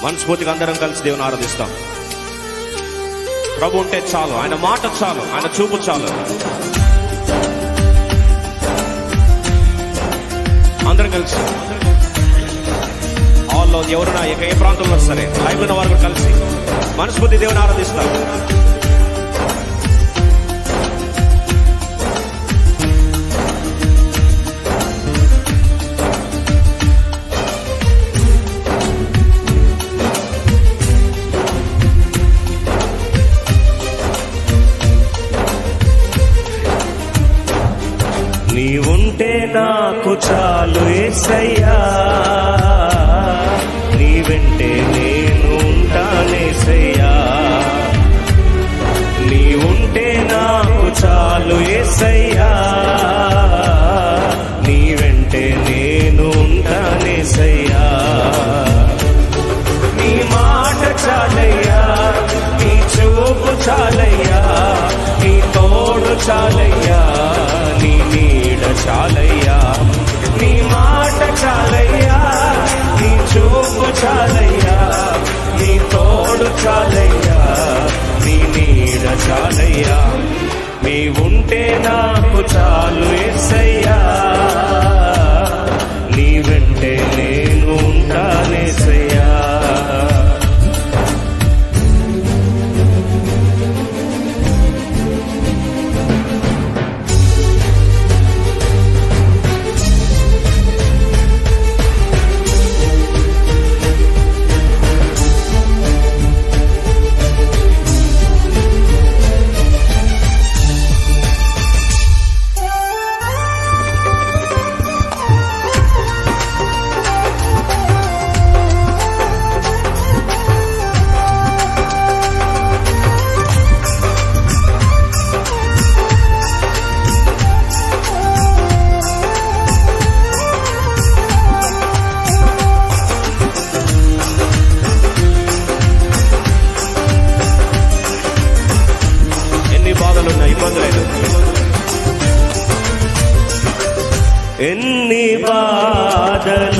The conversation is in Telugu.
మనస్ఫూర్తిగా అందరం కలిసి దేవుని ఆరాధిస్తాం. ప్రభు ఉంటే చాలు, ఆయన మాట చాలు, ఆయన చూపు చాలు. అందరం కలిసి హాల్లో ఎవరైనా ఏ ప్రాంతంలో సరే లైవ్ ఉన్న వారు కలిసి మనస్ఫూర్తి దేవుని ఆరాధిస్తాం. నీవుంటే నాకు చాలు యేసయ్యా, నీ వెంటే నేను ఉంటానేసయ్యా. నీవుంటే నాకు చాలు యేసయ్యా, నీ వెంటే నేను ఉంటానేసయ్యా. నీ మాట చాలయ్యా, నీ చూపు చాలయ్యా, నీ తోడు చాలయ్యా, నీ నీడ చాలయ్యా. నీ మాట చాలయ్యా, నీ చూపు చాలయ్యా, నీ తోడు చాలయ్యా, నీ నీడ చాలయ్యా. నీవుంటే నాకు చాలు యేసయ్యా, నీ వెంటే నేను ఉంటానేసయ్యా. ఎన్ని బాధలున్నను